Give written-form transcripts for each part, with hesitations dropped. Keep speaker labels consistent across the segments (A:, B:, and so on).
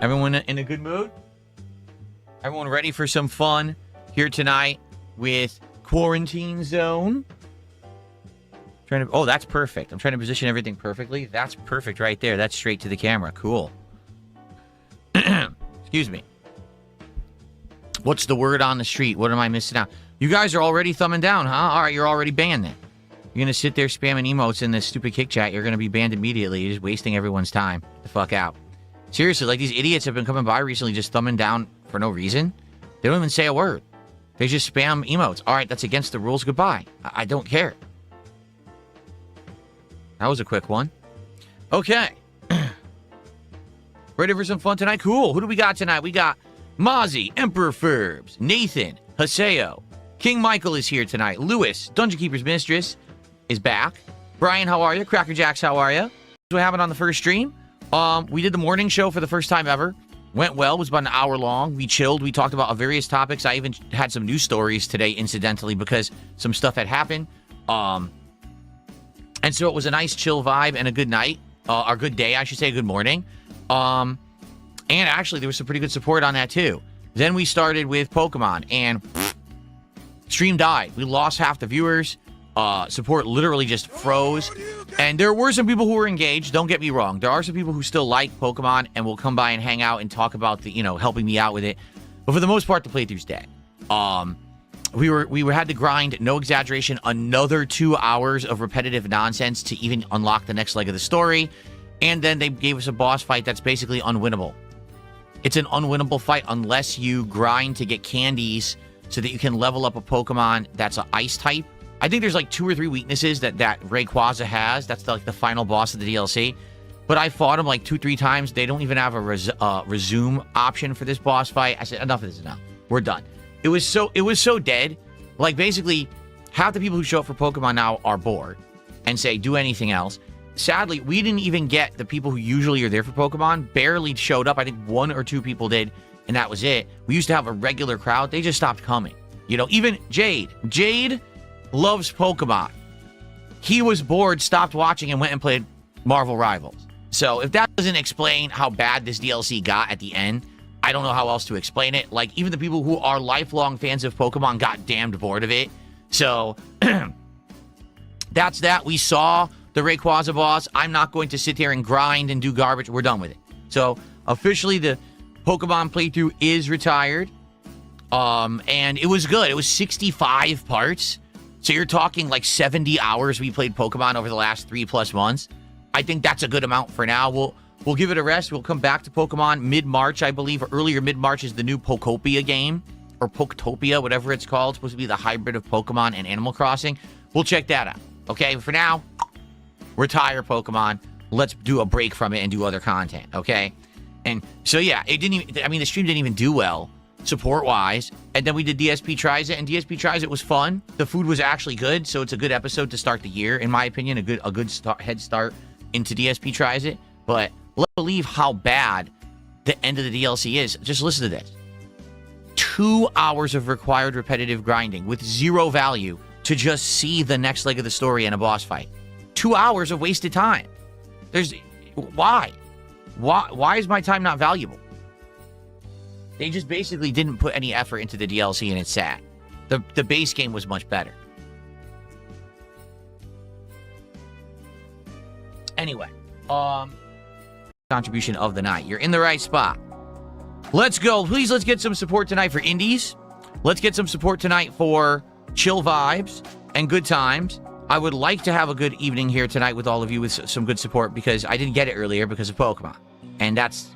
A: Everyone in a good mood? Everyone ready for some fun here tonight with Quarantine Zone? Oh, that's perfect. I'm trying to position everything perfectly. That's perfect right there. That's straight to the camera. Cool. Excuse me. What's the word on the street? What am I missing out? You guys are already thumbing down, huh? All right, you're already banned then. You're going to sit there spamming emotes in this stupid kick chat. You're going to be banned immediately. You're just wasting everyone's time. The fuck out. Seriously, like these idiots have been coming by recently just thumbing down for no reason. They don't even say a word. They just spam emotes. All right, that's against the rules. Goodbye. I don't care. That was a quick one. Okay. Ready for some fun tonight? Cool. Who do we got tonight? We got Mozzie, Emperor Ferbs, Nathan, Haseo. King Michael is here tonight. Lewis, Dungeon Keeper's Mistress, is back. Brian, how are you? Cracker Jacks, how are you? What happened on the first stream? We did the morning show for the first time ever. Went well. It was about an hour long. We chilled. We talked about various topics. I even had some news stories today, incidentally, because some stuff had happened. And so it was a nice chill vibe and a good night. Or good day, I should say. Good morning. And actually, there was some pretty good support on that, too. Then we started with Pokemon, and stream died. We lost half the viewers. Support literally just froze. And there were some people who were engaged. Don't get me wrong. There are some people who still like Pokemon and will come by and hang out and talk about the, helping me out with it. But for the most part, the playthrough's dead. We had to grind, no exaggeration, another 2 hours of repetitive nonsense to even unlock the next leg of the story. And then they gave us a boss fight that's basically unwinnable. It's an unwinnable fight unless you grind to get candies so that you can level up a Pokemon that's an ice type. I think there's like 2 or 3 weaknesses that Rayquaza has. That's like the final boss of the DLC. But I fought him like 2-3 times. They don't even have a resume option for this boss fight. I said, enough of this now. We're done. It was so dead. Like basically, half the people who show up for Pokemon now are bored and say, do anything else. Sadly, we didn't even get the people who usually are there for Pokemon. Barely showed up. I think 1 or 2 people did, and that was it. We used to have a regular crowd. They just stopped coming. Even Jade. Jade loves Pokemon. He was bored, stopped watching, and went and played Marvel Rivals. So if that doesn't explain how bad this DLC got at the end, I don't know how else to explain it. Like, even the people who are lifelong fans of Pokemon got damned bored of it. So that's that. We saw the Rayquaza boss. I'm not going to sit there and grind and do garbage. We're done with it. So officially the Pokemon playthrough is retired. And it was good. It was 65 parts. So you're talking like 70 hours we played Pokemon over the last 3+ months. I think that's a good amount for now. We'll give it a rest. We'll come back to Pokemon mid-March, I believe. Earlier mid-March is the new Pokopia game. Or Poketopia, whatever it's called. It's supposed to be the hybrid of Pokemon and Animal Crossing. We'll check that out. Okay, for now, retire Pokemon. Let's do a break from it and do other content, okay? And so, yeah, the stream didn't even do well support-wise. And then we did DSP Tries It, and DSP Tries It was fun. The food was actually good, so it's a good episode to start the year, in my opinion. A good head start into DSP Tries It. But let's believe how bad the end of the DLC is. Just listen to this. 2 hours of required repetitive grinding with 0 value to just see the next leg of the story and a boss fight. 2 hours of wasted time. Why? Why is my time not valuable? They just basically didn't put any effort into the DLC, and it's sad. The base game was much better. Anyway, contribution of the night. You're in the right spot. Let's go. Please, let's get some support tonight for indies. Let's get some support tonight for chill vibes and good times. I would like to have a good evening here tonight with all of you with some good support because I didn't get it earlier because of Pokemon. And that's,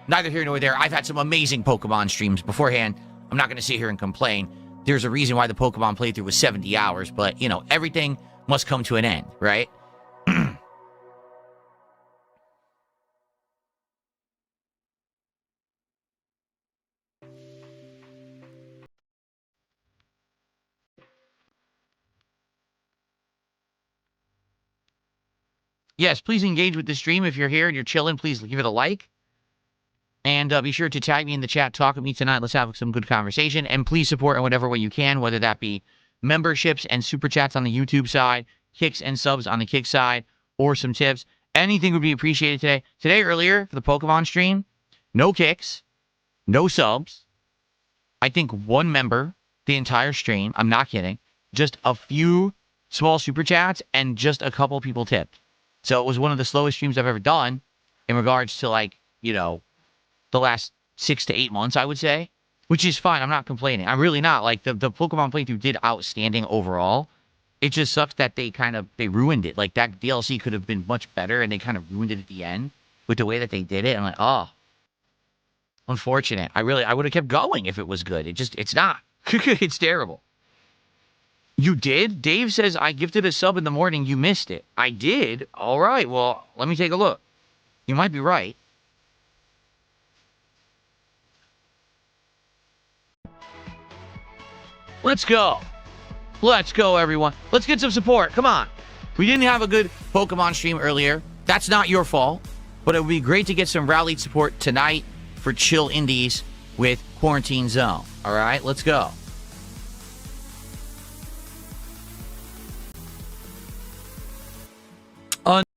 A: neither here nor there. I've had some amazing Pokemon streams beforehand. I'm not going to sit here and complain. There's a reason why the Pokemon playthrough was 70 hours, but, everything must come to an end, right? Yes, please engage with the stream. If you're here and you're chilling, please give it a like. And be sure to tag me in the chat. Talk with me tonight. Let's have some good conversation. And please support in whatever way you can, whether that be memberships and super chats on the YouTube side, kicks and subs on the kick side, or some tips. Anything would be appreciated today. Today, earlier, for the Pokemon stream, No kicks, no subs. I think one member the entire stream. I'm not kidding. Just a few small super chats and just a couple people tipped. So it was one of the slowest streams I've ever done in regards to, like, you know, the last 6 to 8 months, I would say, which is fine. I'm not complaining. I'm really not. Like, the Pokemon playthrough did outstanding overall. It just sucks that they ruined it. Like, that DLC could have been much better, and they kind of ruined it at the end with the way that they did it. I'm like, oh, unfortunate. I would have kept going if it was good. It's not. It's terrible. You did? Dave says, I gifted a sub in the morning. You missed it. I did? All right. Well, let me take a look. You might be right. Let's go. Let's go, everyone. Let's get some support. Come on. We didn't have a good Pokemon stream earlier. That's not your fault. But it would be great to get some rallied support tonight for Chill Indies with Quarantine Zone. All right, let's go.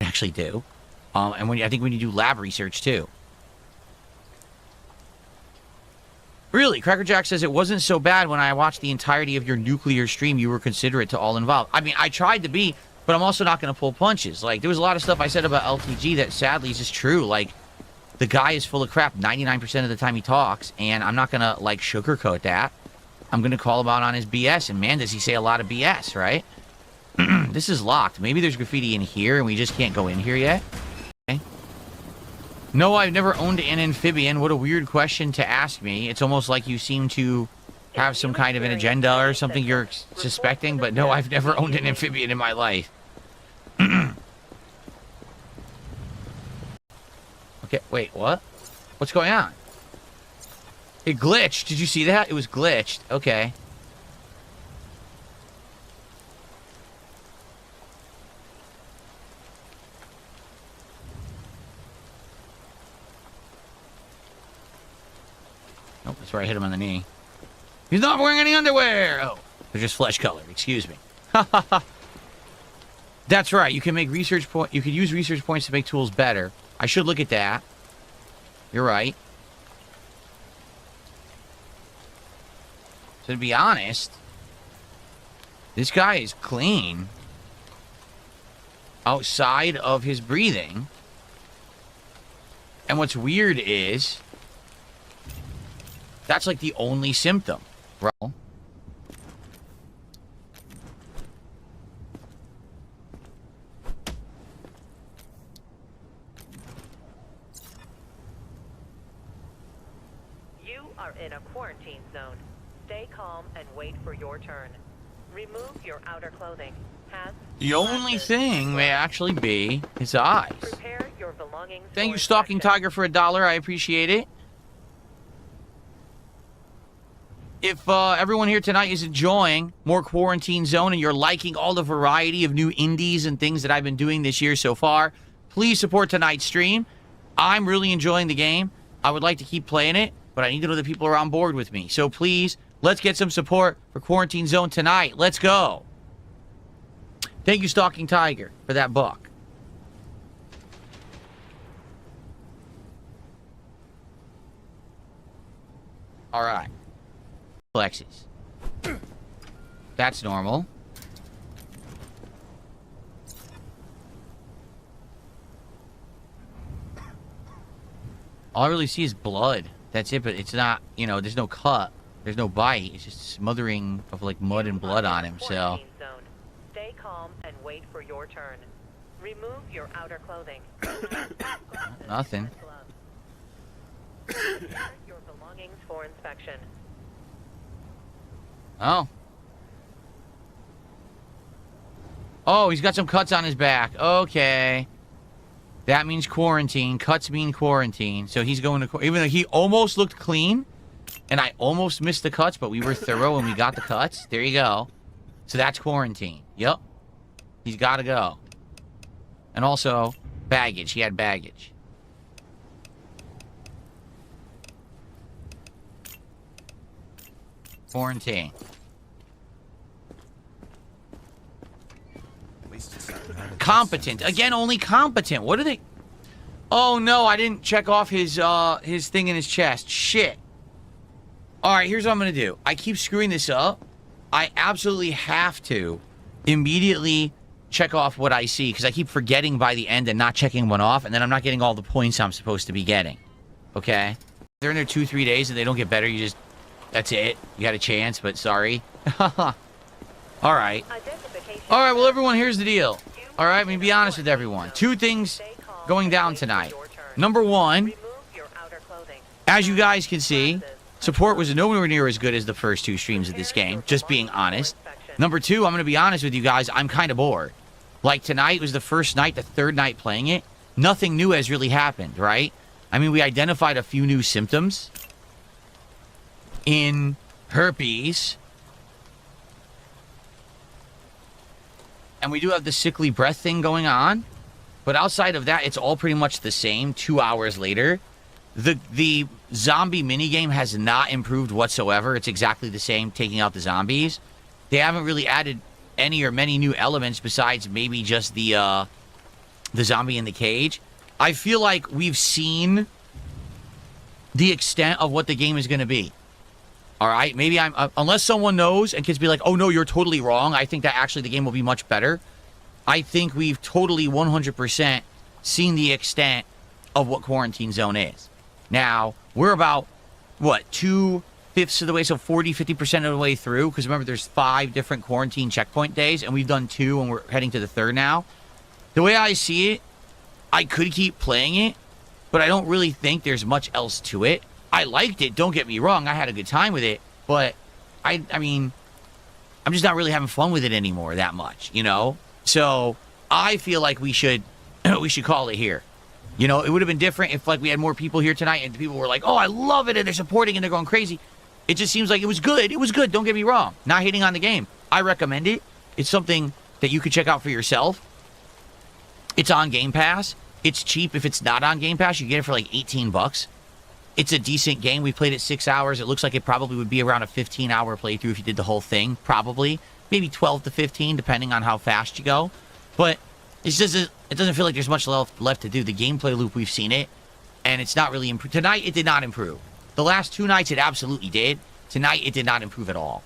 A: Actually do. And I think when you do lab research, too. Really, Crackerjack says it wasn't so bad when I watched the entirety of your nuclear stream. You were considerate to all involved. I mean, I tried to be, but I'm also not going to pull punches. Like, there was a lot of stuff I said about LTG that sadly is just true. Like, the guy is full of crap 99% of the time he talks, and I'm not going to, like, sugarcoat that. I'm going to call him out on his BS, and man, does he say a lot of BS, right? This is locked. Maybe there's graffiti in here, and we just can't go in here yet. Okay. No, I've never owned an amphibian. What a weird question to ask me. It's almost like you seem to have some kind of an agenda or something you're suspecting, but no, I've never owned an amphibian in my life. Okay, wait, what? What's going on? It glitched. Did you see that? It was glitched. Okay. Oh, that's where I hit him on the knee. He's not wearing any underwear! Oh, they're just flesh colored. Excuse me. That's right. You can make research point. You can use research points to make tools better. I should look at that. You're right. So to be honest, this guy is clean outside of his breathing. And what's weird is that's like the only symptom, bro.
B: You are in a quarantine zone. Stay calm and wait for your turn. Remove your outer clothing. Hats,
A: the only thing may actually be his eyes.
B: Prepare your belongings.
A: Thank you, Stalking Tiger, for $1. I appreciate it. If everyone here tonight is enjoying more Quarantine Zone and you're liking all the variety of new indies and things that I've been doing this year so far, please support tonight's stream. I'm really enjoying the game. I would like to keep playing it, but I need to know that people are on board with me. So please, let's get some support for Quarantine Zone tonight. Let's go. Thank you, Stalking Tiger, for that buck. All right. Flexes. That's normal. All I really see is blood. That's it, but it's not, you know, there's no cut. There's no bite. It's just smothering of, like, mud and blood on him, so.
B: Stay calm and wait for your turn. Remove your outer clothing.
A: Nothing.
B: Prepare your belongings for inspection.
A: Oh. Oh, he's got some cuts on his back. Okay. That means quarantine. Cuts mean quarantine. So he's going to... Even though he almost looked clean, and I almost missed the cuts, but we were thorough and we got the cuts. There you go. So that's quarantine. Yep. He's got to go. And also, baggage. He had baggage. Quarantine. Competent. Again, only competent. What are they... Oh, no, I didn't check off his thing in his chest. Shit. All right, here's what I'm going to do. I keep screwing this up. I absolutely have to immediately check off what I see because I keep forgetting by the end and not checking one off, and then I'm not getting all the points I'm supposed to be getting. Okay? They're in there 2-3 days and they don't get better. You just... That's it. You got a chance, but sorry. All right. All right, well, everyone, here's the deal. All right, let me be honest with everyone. 2 things going down tonight. Number 1, as you guys can see, support was nowhere near as good as the first 2 streams of this game, just being honest. Number 2, I'm going to be honest with you guys, I'm kind of bored. Like, tonight was the first night, the 3rd night playing it. Nothing new has really happened, right? I mean, we identified a few new symptoms in herpes. And we do have the sickly breath thing going on. But outside of that, it's all pretty much the same 2 hours later. The zombie minigame has not improved whatsoever. It's exactly the same, taking out the zombies. They haven't really added any or many new elements besides maybe just the zombie in the cage. I feel like we've seen the extent of what the game is going to be. All right, maybe I'm... unless someone knows and can be like, oh, no, you're totally wrong. I think that actually the game will be much better. I think we've totally 100% seen the extent of what Quarantine Zone is. Now, we're about, what, 2/5 of the way, so 40-50% of the way through. Because remember, there's 5 different quarantine checkpoint days, and we've done 2, and we're heading to the 3rd now. The way I see it, I could keep playing it, but I don't really think there's much else to it. I liked it, don't get me wrong. I had a good time with it, but I mean, I'm just not really having fun with it anymore that much, you know? So I feel like we should call it here. You know, it would have been different if like we had more people here tonight and people were like, oh, I love it, and they're supporting and they're going crazy. It just seems like it was good. It was good, don't get me wrong. Not hating on the game. I recommend it. It's something that you could check out for yourself. It's on Game Pass. It's cheap. If it's not on Game Pass, you get it for like $18. It's a decent game. We played it 6 hours. It looks like it probably would be around a 15-hour playthrough if you did the whole thing. Probably. Maybe 12 to 15, depending on how fast you go. But it doesn't feel like there's much left to do. The gameplay loop, we've seen it, and it's not really improved. Tonight, it did not improve. The last 2 nights, it absolutely did. Tonight, it did not improve at all.